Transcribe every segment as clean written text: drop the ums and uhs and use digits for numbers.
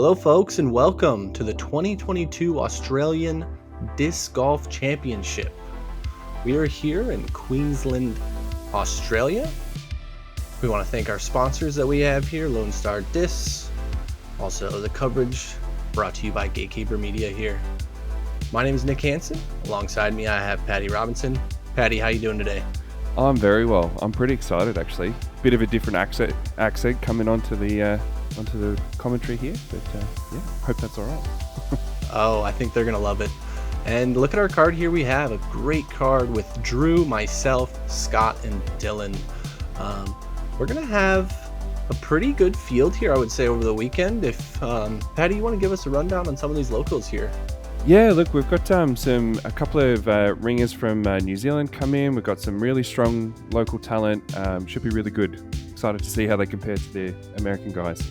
Hello, folks, and welcome to the 2022 Australian Disc Golf Championship. We are here in Queensland, Australia. We want to thank our sponsors that we have here, Lone Star Discs, also the coverage brought to you by Gatekeeper Media here. My name is Nick Hanson. Alongside me, I have Patty Robinson. Patty, how you doing today? I'm very well. I'm pretty excited, actually. Bit of a different accent coming onto the commentary here, but yeah, hope that's all right. Oh, I think they're going to love it. And look at our card here. We have a great card with Drew, myself, Scott, and Dylan. We're going to have a pretty good field here, I would say, over the weekend. If Patty, you want to give us a rundown on some of these locals here? Yeah, look, we've got a couple of ringers from New Zealand come in. We've got some really strong local talent. Should be really good. Excited to see how they compare to the American guys.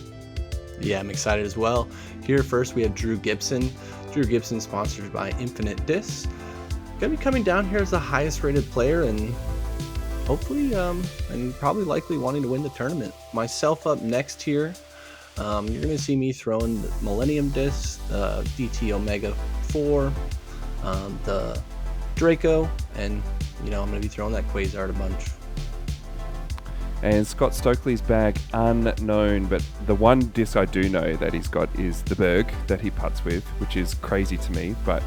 Yeah, I'm excited as well. Here first, we have Drew Gibson. Drew Gibson, sponsored by Infinite Discs. Going to be coming down here as the highest rated player and hopefully, and probably likely wanting to win the tournament. Myself up next here. You're going to see me throwing the Millennium Disc, the DT Omega 4, the Draco, and, I'm going to be throwing that Quasar a bunch. And Scott Stokely's bag, unknown, but the one disc I do know that he's got is the Berg that he putts with, which is crazy to me, but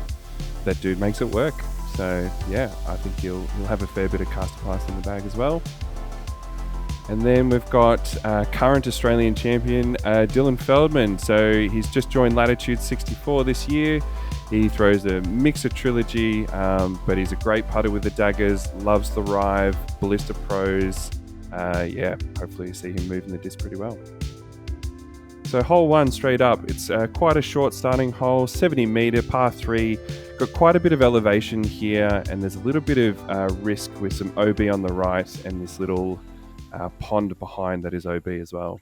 that dude makes it work. So yeah, I think he'll have a fair bit of caster pass in the bag as well. And then we've got current Australian champion, Dylan Feldman. So he's just joined Latitude 64 this year. He throws a mixer trilogy, but he's a great putter with the daggers, loves the Rive, Ballista Pros. Hopefully you see him moving the disc pretty well. So hole 1 straight up, it's quite a short starting hole, 70 metre, par 3. Got quite a bit of elevation here, and there's a little bit of risk with some OB on the right and this little pond behind that is OB as well.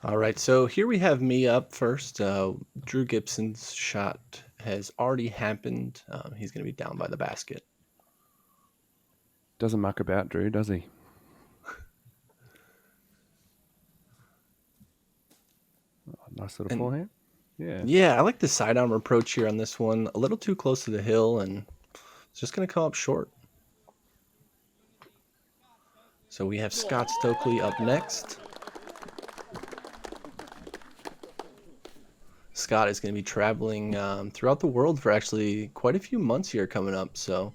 All right, so here we have me up first. Drew Gibson's shot has already happened. He's going to be down by the basket. Doesn't muck about, Drew, does he? Nice little forehand. Yeah, I like the sidearm approach here on this one. A little too close to the hill, and it's just going to come up short. So we have Scott Stokely up next. Scott is going to be traveling throughout the world for actually quite a few months here coming up. So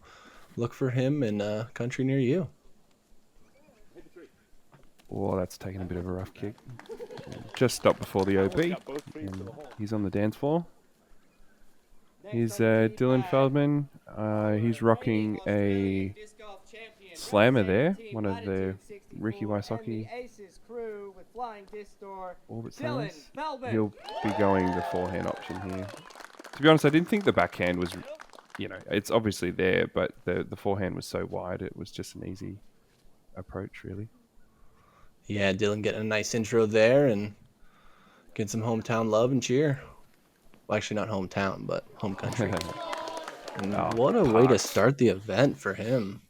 look for him in a country near you. Oh, that's taking a bit of a rough kick. Just stopped before the OB. And he's on the dance floor. Here's Dylan Feldman. He's rocking a slammer there. One of the Ricky Wysocki orbit slammers. He'll be going the forehand option here. To be honest, I didn't think the backhand was, it's obviously there, but the forehand was so wide, it was just an easy approach, really. Yeah, Dylan getting a nice intro there and getting some hometown love and cheer. Well, actually not hometown, but home country. And what a way to start the event for him.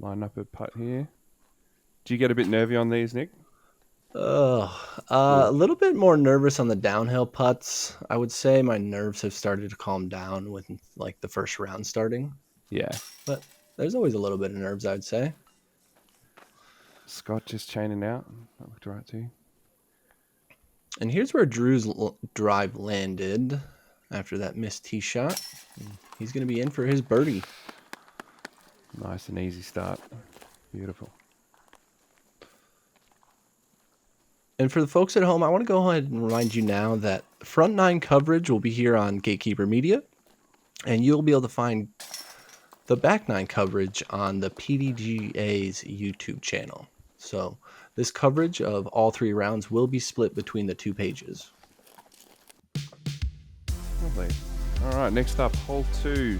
Line up a putt here. Do you get a bit nervy on these, Nick? A little bit more nervous on the downhill putts. I would say my nerves have started to calm down with like the first round starting. Yeah. But there's always a little bit of nerves, I'd say. Scott just chaining out. That looked right too. And here's where Drew's drive landed after that missed tee shot. He's going to be in for his birdie. Nice and easy start. Beautiful. And for the folks at home, I want to go ahead and remind you now that front nine coverage will be here on Gatekeeper Media. And you'll be able to find the back nine coverage on the PDGA's YouTube channel. So this coverage of all 3 rounds will be split between the 2 pages. Lovely. All right, next up, hole 2.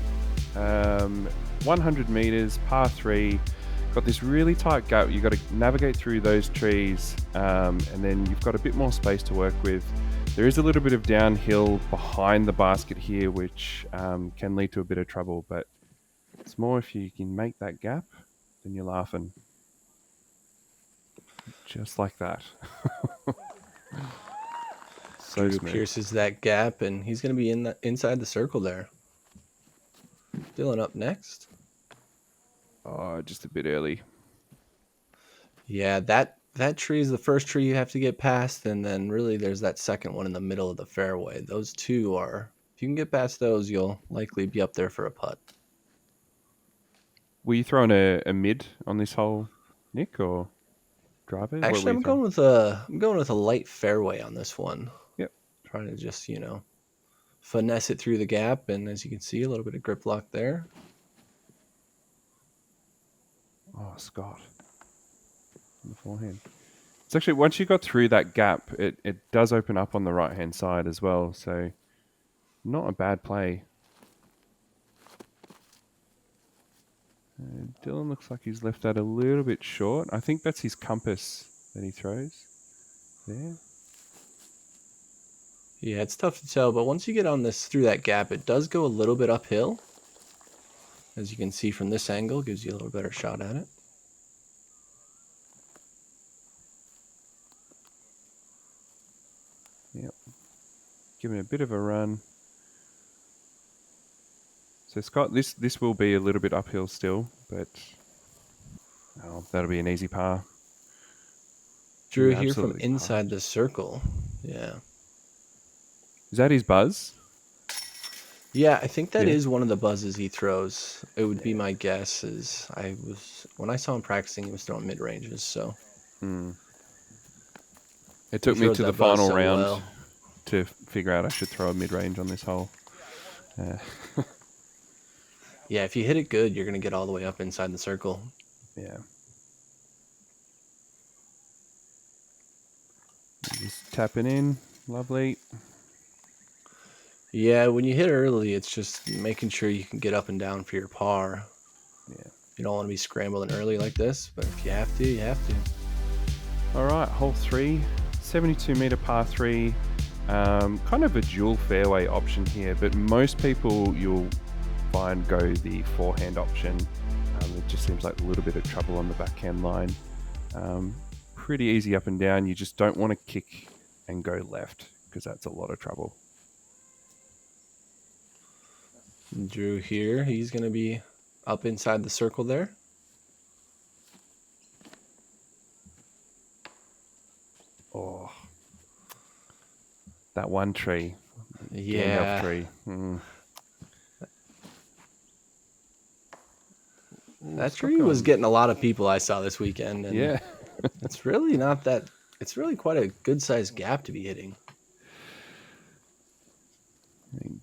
100 meters, par 3. Got this really tight gap. You've got to navigate through those trees, and then you've got a bit more space to work with. There is a little bit of downhill behind the basket here, which can lead to a bit of trouble, but it's more if you can make that gap, then you're laughing. Just like that. So Drew smooth. pierces that gap, and he's going to be inside the circle there. Dylan up next. Oh, just a bit early. Yeah, that tree is the first tree you have to get past, and then really there's that second one in the middle of the fairway. Those two are, if you can get past those, you'll likely be up there for a putt. Were you throwing a mid on this hole, Nick, or driver? What were Actually, you throwing? I'm going with a light fairway on this one. Yep. Trying to just, finesse it through the gap, and as you can see, a little bit of grip lock there. Oh, Scott. On the forehand. It's actually, once you got through that gap, it does open up on the right-hand side as well, so not a bad play. Dylan looks like he's left that a little bit short. I think that's his compass that he throws there. Yeah, it's tough to tell, but once you get on this through that gap, it does go a little bit uphill. As you can see from this angle, gives you a little better shot at it. Yep. Giving it a bit of a run. So Scott, this will be a little bit uphill still, but that'll be an easy par. Drew Yeah, here from absolutely inside fine. the circle. Yeah. Is that his buzz? Yeah, I think that Yeah. is one of the buzzes he throws. It would be my guess. When I saw him practicing, he was throwing mid ranges. So It took he me throws to the that buzz final so round well. to figure out I should throw a mid range on this hole. Yeah, if you hit it good, you're gonna get all the way up inside the circle. Yeah. Just tapping in, lovely. Yeah, when you hit early, it's just making sure you can get up and down for your par. Yeah. You don't want to be scrambling early like this, but if you have to, you have to. All right, hole 3, 72 meter par 3. Kind of a dual fairway option here, but most people you'll find go the forehand option. It just seems like a little bit of trouble on the backhand line. Pretty easy up and down. You just don't want to kick and go left because that's a lot of trouble. Drew here, he's going to be up inside the circle there. Oh, that one tree. Yeah. Gandalf tree. That tree was getting a lot of people I saw this weekend. And Yeah. it's really not that, it's really quite a good sized gap to be hitting.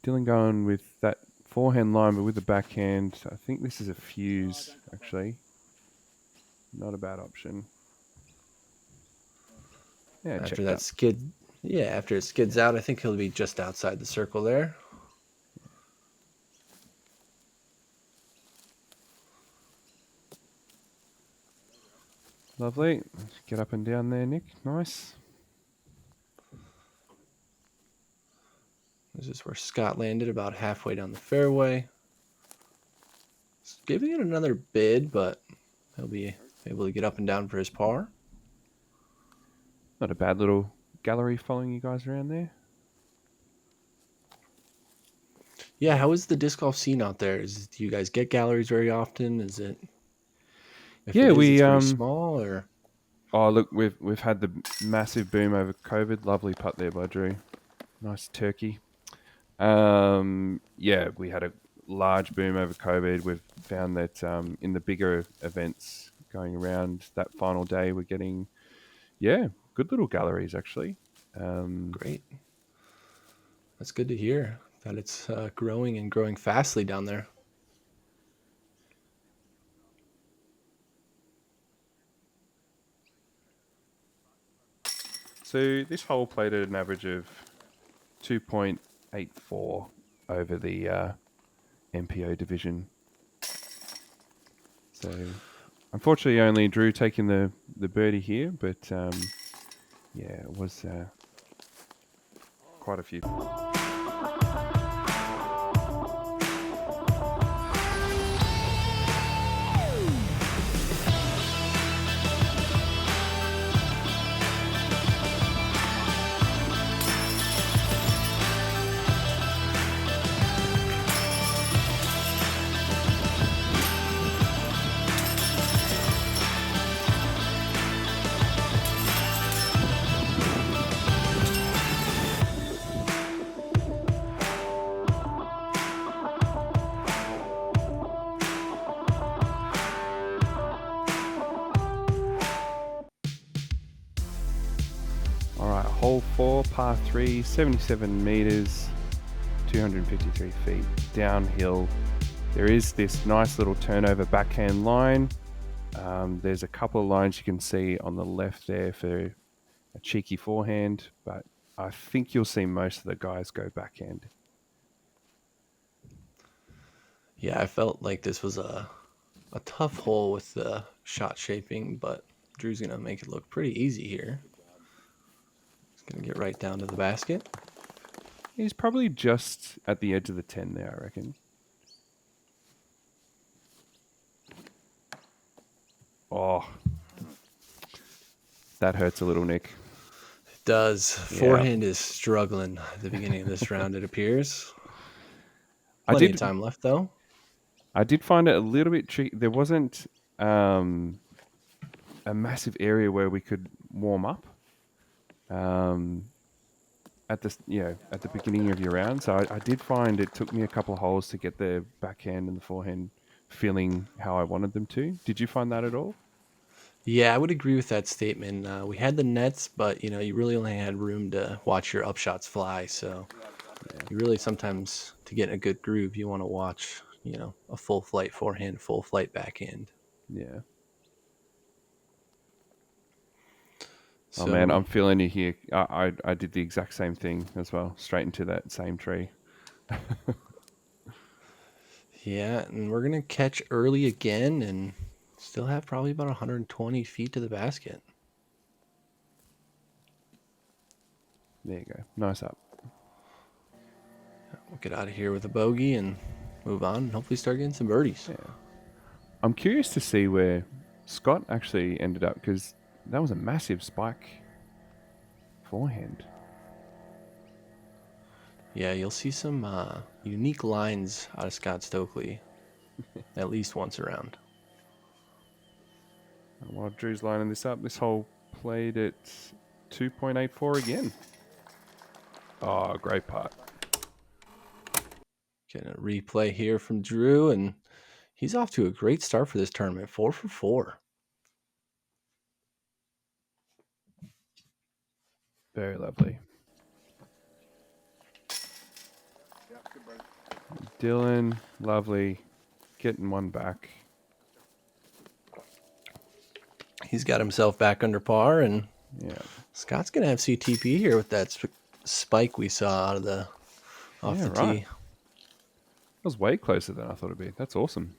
Dylan going with that forehand line, but with the backhand. I think this is a fuse, actually. Not a bad option. Yeah, After that skid, after it skids out, I think he'll be just outside the circle there. Lovely. Get up and down there, Nick. Nice. This is where Scott landed, about halfway down the fairway. He's giving it another bid, but he'll be able to get up and down for his par. Not a bad little gallery following you guys around there. Yeah, how is the disc golf scene out there? Do you guys get galleries very often? Is it? If Yeah, it is, we it's pretty small or. Oh, look, we've had the massive boom over COVID. Lovely putt there by Drew. Nice turkey. Yeah, we had a large boom over COVID. We've found that in the bigger events going around that final day, we're getting, good little galleries actually. Great. That's good to hear that it's growing and growing fastly down there. So this hole played at an average of 2.84 over the MPO division. So unfortunately only Drew taking the birdie here, but it was quite a few. hole 4, par 3, 77 meters, 253 feet downhill. There is this nice little turnover backhand line. There's a couple of lines you can see on the left there for a cheeky forehand, but I think you'll see most of the guys go backhand. Yeah, I felt like this was a tough hole with the shot shaping, but Drew's going to make it look pretty easy here. He's going to get right down to the basket. He's probably just at the edge of the 10 there, I reckon. Oh, that hurts a little, Nick. It does. Forehand is struggling at the beginning of this round, it appears. Plenty of time left, though. I did find it a little bit tricky. There wasn't a massive area where we could warm up at the beginning of your round. So I did find it took me a couple of holes to get the backhand and the forehand feeling how I wanted them to. Did you find that at all? Yeah, I would agree with that statement. We had the nets, but you really only had room to watch your upshots fly. So you really sometimes, to get in a good groove, you want to watch, a full flight forehand, full flight backhand. Yeah. So, oh man, I'm feeling you here. I did the exact same thing as well, straight into that same tree. yeah, and we're gonna catch early again, and still have probably about 120 feet to the basket. There you go. Nice up. We'll get out of here with a bogey and move on, and hopefully start getting some birdies. Yeah. I'm curious to see where Scott actually ended up, because that was a massive spike forehand. Yeah, you'll see some unique lines out of Scott Stokely at least once around. While Drew's lining this up, this hole played at 2.84 again. Oh, great putt. Getting a replay here from Drew, and he's off to a great start for this tournament, 4 for 4. Very lovely. Dylan, lovely. Getting one back. He's got himself back under par, and Yeah. Scott's going to have CTP here with that spike we saw out of off the tee. That was way closer than I thought it'd be. That's awesome.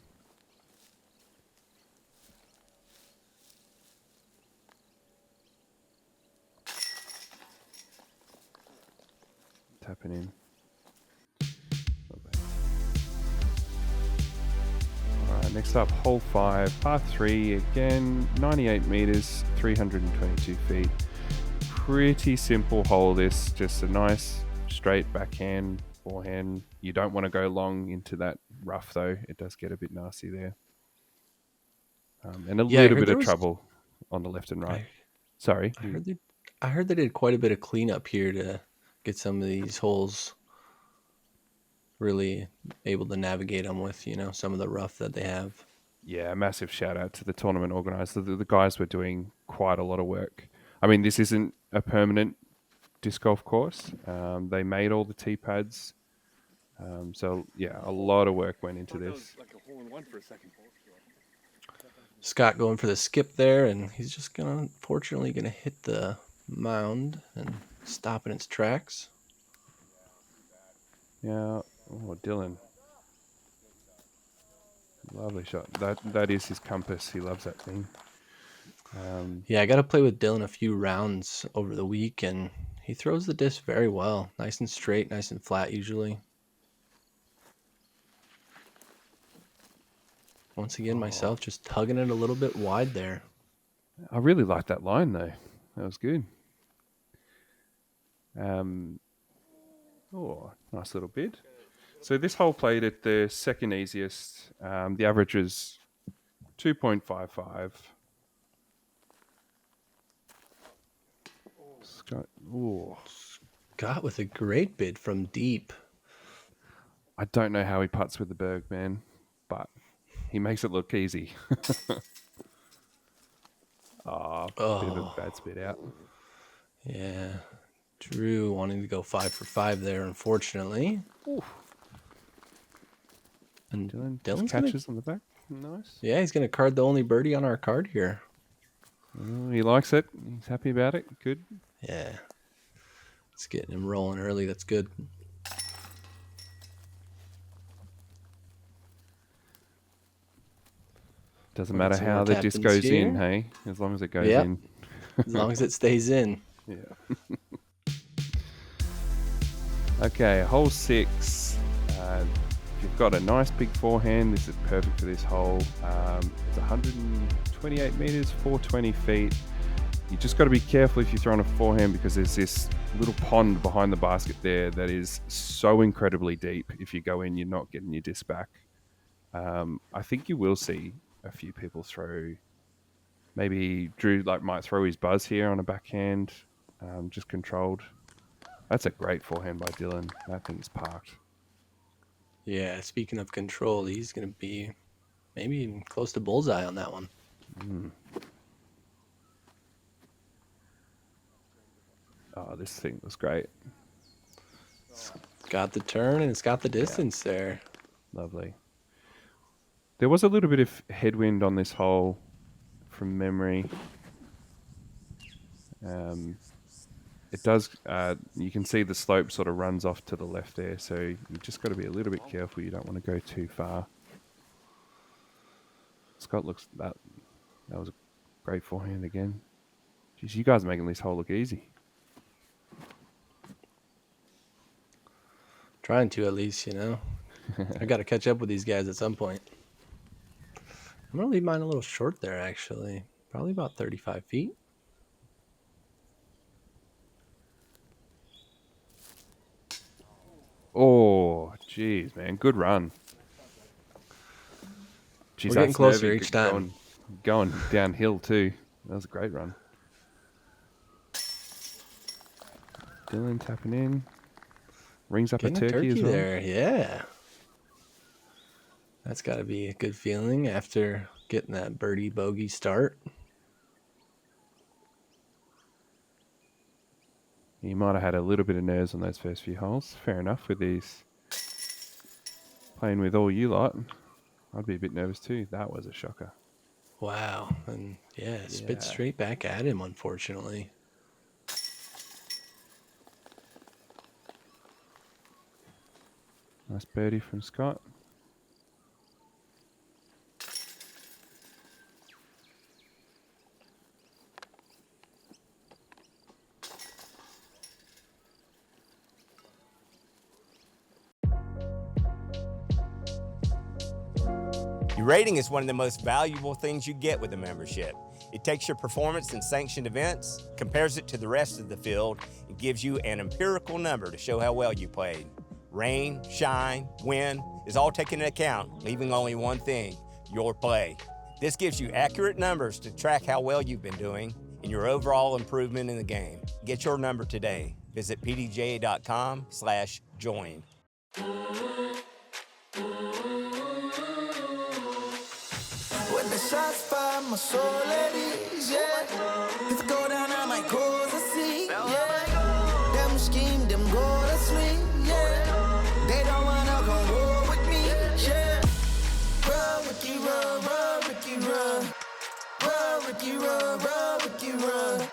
Tapping in. Alright, next up, hole 5, par 3 again, 98 meters, 322 feet. Pretty simple hole this, just a nice straight backhand, forehand. You don't want to go long into that rough though, it does get a bit nasty there. And a little bit of trouble on the left and right. Sorry. I heard they did quite a bit of cleanup here to get some of these holes really able to navigate them with, some of the rough that they have. Yeah, massive shout out to the tournament organizer. The guys were doing quite a lot of work. I mean, this isn't a permanent disc golf course. They made all the tee pads. So, yeah, a lot of work went into this. Scott going for the skip there, and he's just fortunately gonna hit the mound and stop in its tracks. Yeah. Oh, Dylan. Lovely shot. That is his compass. He loves that thing. Yeah, I got to play with Dylan a few rounds over the week, and he throws the disc very well. Nice and straight, nice and flat usually. Once again, myself just tugging it a little bit wide there. I really like that line, though. That was good. Nice little bid. So this hole played at the second easiest. The average was 2.55. Scott with a great bid from deep. I don't know how he putts with the Berg, man, but he makes it look easy. Bit of a bad spit out. Yeah. Drew wanting to go 5 for 5 there, unfortunately. Ooh. And Dylan Dylan's catches on the back. Nice. Yeah, he's going to card the only birdie on our card here. Oh, he likes it. He's happy about it. Good. Yeah. It's getting him rolling early. That's good. Doesn't We'll get matter some how more the disc tap-ins goes here. in, hey? As long as it goes Yep. in. As long as it stays in. Yeah. Okay, hole 6. If you've got a nice big forehand, this is perfect for this hole. It's 128 meters, 420 feet. You just got to be careful if you're throwing a forehand because there's this little pond behind the basket there that is so incredibly deep. If you go in, you're not getting your disc back. I think you will see a few people throw. Maybe Drew might throw his buzz here on a backhand, just controlled. That's a great forehand by Dylan. That thing is parked. Yeah, speaking of control, he's going to be maybe even close to bullseye on that one. Oh, this thing was great. It's got the turn and it's got the distance there. Lovely. There was a little bit of headwind on this hole from memory. It does, you can see the slope sort of runs off to the left there, so you just got to be a little bit careful. You don't want to go too far. Scott looks, that was a great forehand again. Jeez, you guys are making this hole look easy. Trying to, at least, you know. I got to catch up with these guys at some point. I'm going to leave mine a little short there, actually. Probably about 35 feet. Oh, jeez, man. Good run. Jeez, We're getting closer nervy each time. Going downhill, too. That was a great run. Dylan tapping in. Rings up Getting a turkey as well. there, yeah. That's got to be a good feeling after getting that birdie bogey start. He might have had a little bit of nerves on those first few holes. Fair enough with these. Playing with all you lot. I'd be a bit nervous too. That was a shocker. Wow. And yeah, spit straight back at him, unfortunately. Nice birdie from Scott. Your rating is one of the most valuable things you get with a membership. It takes your performance in sanctioned events, compares it to the rest of the field, and gives you an empirical number to show how well you played. Rain, shine, wind is all taken into account, leaving only one thing, your play. This gives you accurate numbers to track how well you've been doing and your overall improvement in the game. Get your number today. Visit pdga.com/join. When the shots fire, my soul at ease, yeah. If I go down, I might close the sea, yeah. Them scheme, them go to sleep, yeah. They don't wanna come roll with me, yeah. Run, Ricky, run, run, Ricky, run. Run, Ricky, run, run, Ricky, run.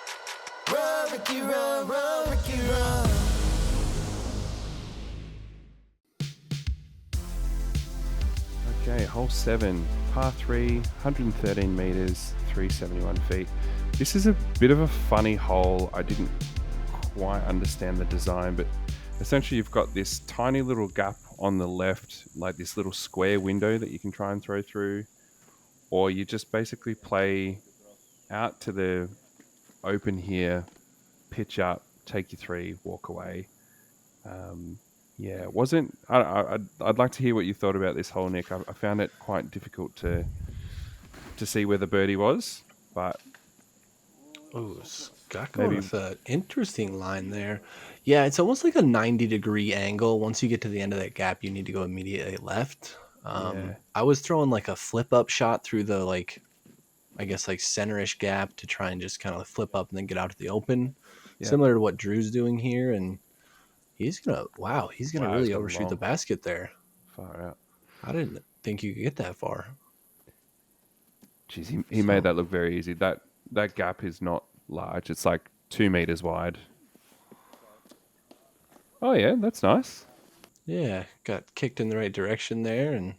Run, Ricky, run, run, Ricky, run. Okay, hole 7, par 3, 113 meters, 371 feet. This is a bit of a funny hole. I didn't quite understand the design, but essentially you've got this tiny little gap on the left, like this little square window that you can try and throw through, or you just basically play out to the open here, pitch up, take your 3, walk away. Yeah, it wasn't. I'd like to hear what you thought about this hole, Nick. I found it quite difficult to see where the birdie was, but Oh, Scott going with an interesting line there. Yeah, it's almost like a 90-degree angle. Once you get to the end of that gap, you need to go immediately left. I was throwing like a flip-up shot through the, like, I guess, like center-ish gap to try and just kind of flip up and then get out to the open. Yeah. similar to what Drew's doing here, and he's gonna He's really got overshoot the long. basket there. Far out. I didn't think you could get that far. Jeez, he made that look very easy. That gap is not large. It's like 2 meters wide. Oh yeah, that's nice. Yeah, got kicked in the right direction there, and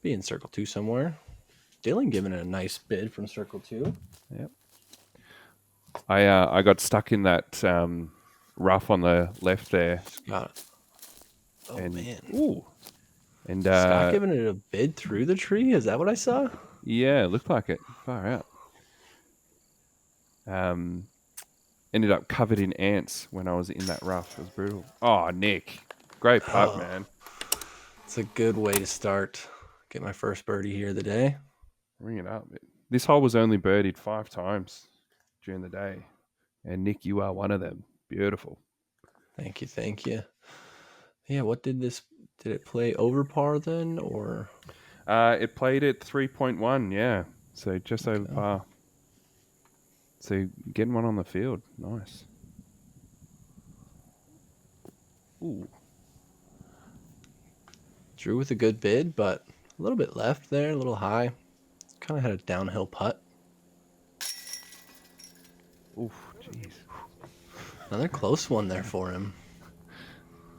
be in circle 2 somewhere. Dylan giving it a nice bid from circle 2. Yep. I got stuck in that rough on the left there. Scott. Oh And, man. Ooh. And Scott giving it a bid through the tree? Is that what I saw? yeah, looked like it. Far out. Ended up covered in ants when I was in that rough. It was brutal. Oh, Nick. Great putt, man. It's a good way to start. Get my first birdie here of the day. Ring it up. This hole was only birdied 5 times during the day. And Nick, you are one of them. Beautiful. Thank you. Yeah, what did it play over par then, or? It played at 3.1, yeah. So just over par. So getting one on the field. Nice. Ooh. Drew with a good bid, but a little bit left there, a little high. Kind of had a downhill putt. Oof, jeez. Another close one there for him.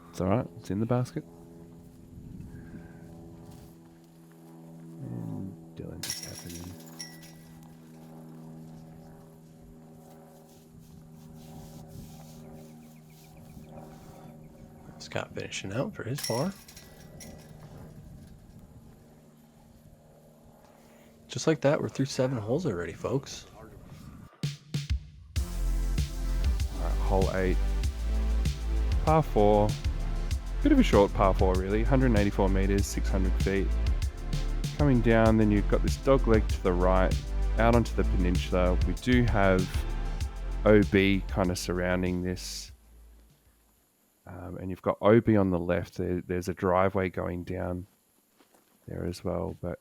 It's all right. It's in the basket. And Dylan just tapping in. Scott finishing out for his par. Just like that, we're through 7 holes already, folks. All right, hole 8. Par 4. Bit of a short par 4, really. 184 meters, 600 feet. Coming down, then you've got this dog leg to the right, out onto the peninsula. We do have OB kind of surrounding this. And you've got OB on the left. There's a driveway going down there as well. But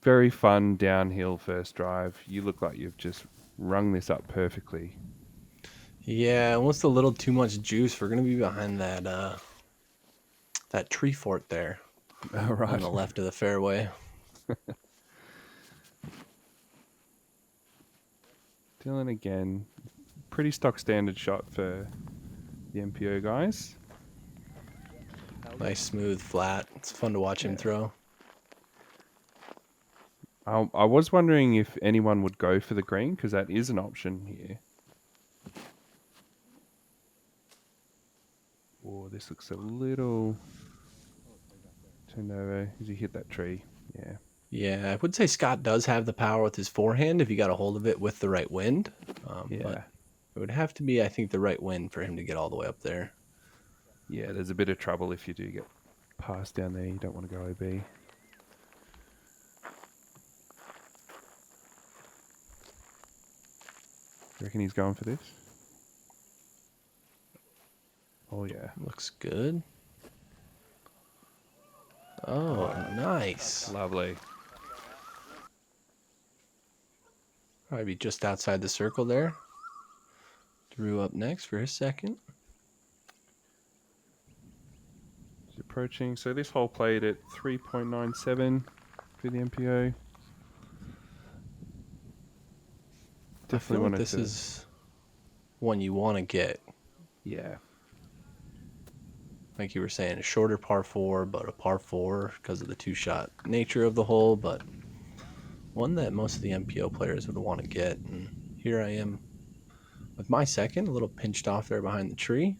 very fun downhill first drive. You look like you've just rung this up perfectly. Yeah, almost a little too much juice. We're gonna be behind that tree fort there. All right. On the left of the fairway. Dylan again. Pretty stock standard shot for the MPO guys. Nice, smooth, flat. It's fun to watch him throw. I was wondering if anyone would go for the green, because that is an option here. Oh, this looks a little turned over. As he hit that tree. Yeah. Yeah, I would say Scott does have the power with his forehand if he got a hold of it with the right wind. Yeah. But it would have to be, I think, the right wind for him to get all the way up there. Yeah, there's a bit of trouble if you do get passed down there. You don't want to go OB. You reckon he's going for this? Oh, yeah. Looks good. Oh, nice. Lovely. Probably be just outside the circle there. Drew up next for his second. He's approaching. So this hole played at 3.97 for the MPO. Definitely want this is one you want to get. Yeah. Like you were saying, a shorter par 4, but a par 4 because of the 2-shot nature of the hole, but one that most of the MPO players would want to get. And here I am with my second, a little pinched off there behind the tree.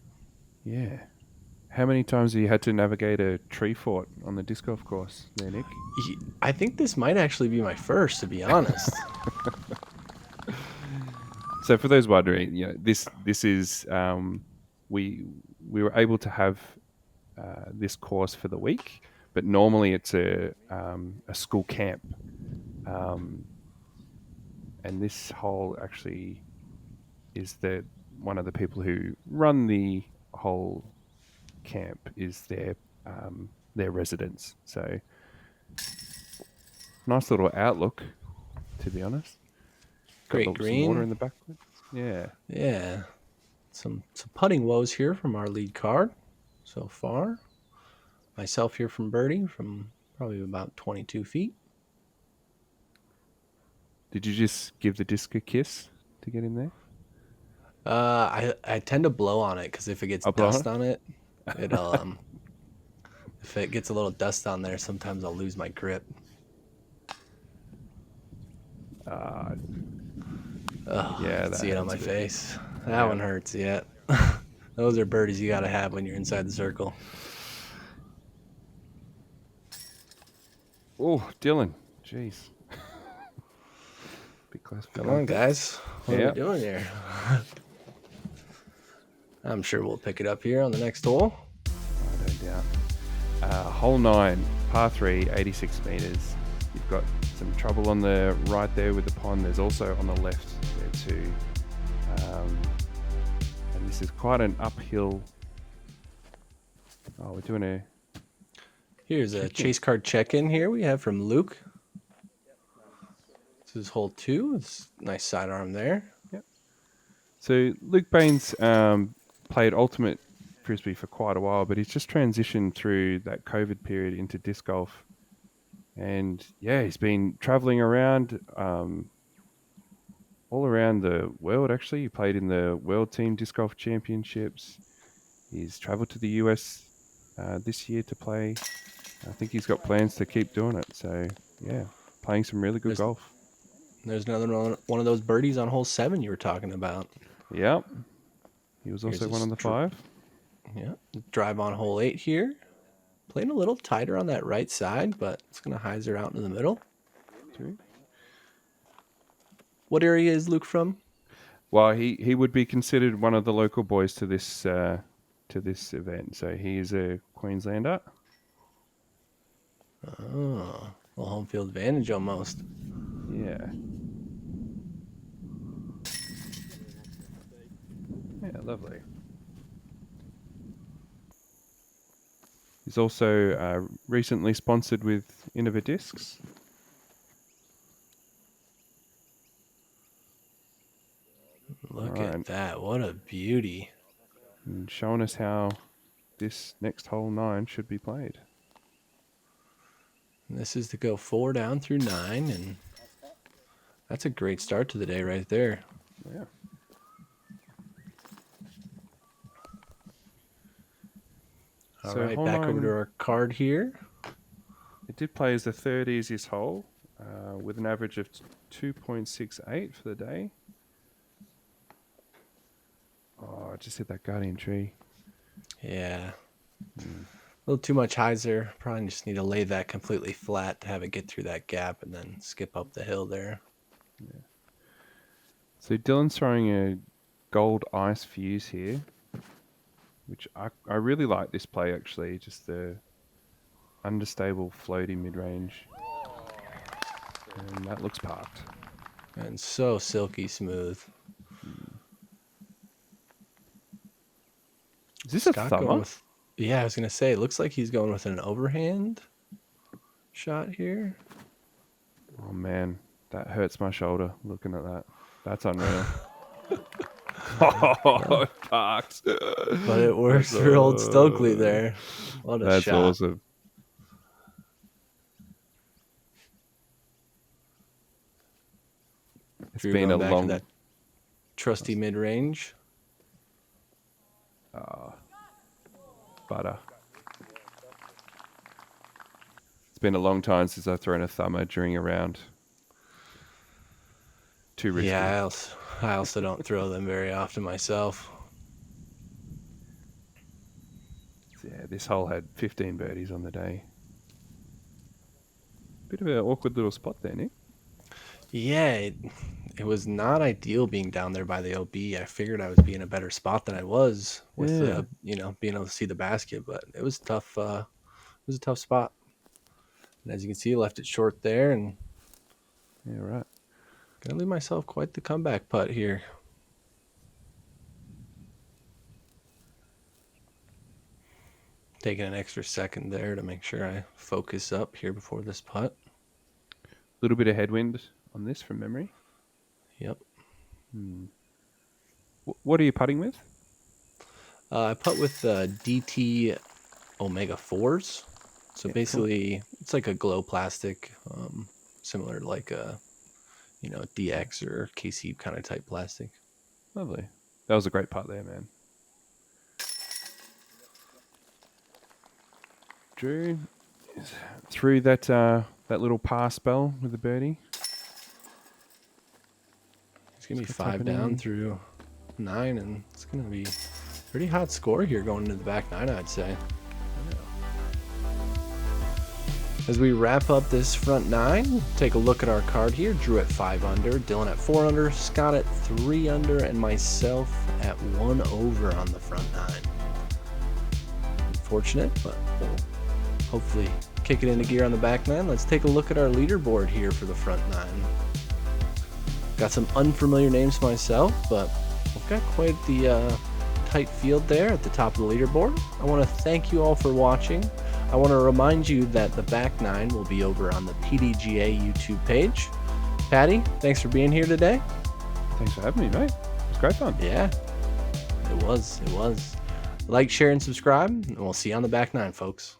Yeah. How many times have you had to navigate a tree fort on the disc golf course there, Nick? I think this might actually be my first, to be honest. So for those wondering, this is we were able to have this course for the week, but normally it's a school camp, and this hole actually is one of the people who run the whole camp is their residence. So nice little outlook, to be honest. Great some green. water in the backwood. Yeah. Yeah. Some putting woes here from our lead card so far. Myself here from birdie from probably about 22 feet. Did you just give the disc a kiss to get in there? I tend to blow on it because if it gets I'll blow dust on on it, it'll if it gets a little dust on there, sometimes I'll lose my grip. Uh, Oh, I yeah, can that see it on hurts my a bit. face. That Yeah. one hurts, yeah. Those are birdies you got to have when you're inside the circle. Oh, Dylan. Jeez. Bit close. Come on, guys. What are Yeah. we doing here? I'm sure we'll pick it up here on the next hole. Oh, no doubt. Hole 9, par 3, 86 metres. You've got some trouble on the right there with the pond. There's also on the left there too. And this is quite an uphill. Oh, we're doing a... Here's a chase card check-in here we have from Luke. This is hole 2. It's nice sidearm there. Yep. So Luke Baines played Ultimate Frisbee for quite a while, but he's just transitioned through that COVID period into disc golf. And yeah, he's been traveling around all around the world, actually. He played in the World Team Disc Golf Championships. He's traveled to the US this year to play. I think he's got plans to keep doing it. So yeah, playing some really good golf. There's another one of those birdies on hole 7 you were talking about. Yep. He was also one on the 5. Yeah. Drive on hole 8 here. Playing a little tighter on that right side, but it's going to hyzer out into the middle. 2. What area is Luke from? Well, he would be considered one of the local boys to this event. So he is a Queenslander. Oh, well, home field advantage almost. Yeah. Yeah, lovely. He's also recently sponsored with Innova Discs. Look at that. What a beauty. And showing us how this next hole 9 should be played. And this is to go 4 down through 9, and that's a great start to the day right there. Yeah. All right, back over to our card here. It did play as the third easiest hole with an average of 2.68 for the day. Oh, I just hit that guardian tree. Yeah. A little too much hyzer. Probably just need to lay that completely flat to have it get through that gap and then skip up the hill there. Yeah. So Dylan's throwing a gold ice fuse here, which I really like this play actually. Just the understable floaty mid-range. And that looks parked. And so silky smooth. Is this Scott a thumber? with, yeah, I was going to say, it looks like he's going with an overhand shot here. Oh man, that hurts my shoulder looking at that. That's unreal. Oh, parked. But it works for old Stokely there. What a That's shot. awesome. It's Drew been a going back to long... that trusty mid-range. Butter. It's been a long time since I've thrown a thumber during a round. Too risky. Yeah, I also don't throw them very often myself. Yeah, this hole had 15 birdies on the day. Bit of an awkward little spot there, Nick. Yeah, it was not ideal being down there by the OB. I figured I would be in a better spot than I was with being able to see the basket, but it was tough. It was a tough spot. And as you can see, left it short there, and Yeah, right. gonna leave myself quite the comeback putt here. Taking an extra second there to make sure I focus up here before this putt. Little bit of headwind on this from memory. Yep. What are you putting with? I putt with DT Omega 4s. So Yeah, basically, it's like a glow plastic, similar to like a, DX or KC kind of type plastic. Lovely. That was a great putt there, man. Drew is through that little pass spell with the birdie. It's going to be Just 5 type it down in. through 9, and it's going to be pretty hot score here going into the back 9, I'd say. As we wrap up this front 9, take a look at our card here. Drew at 5 under, Dylan at 4 under, Scott at 3 under, and myself at 1 over on the front 9. Unfortunate, but we'll hopefully kick it into gear on the back 9. Let's take a look at our leaderboard here for the front 9. Got some unfamiliar names myself, but we've got quite the tight field there at the top of the leaderboard. I want to thank you all for watching. I want to remind you that the back 9 will be over on the PDGA YouTube page. Patty, thanks for being here today. Thanks for having me, mate. It was great fun. Yeah, it was. Like, share, and subscribe, and we'll see you on the back 9, folks.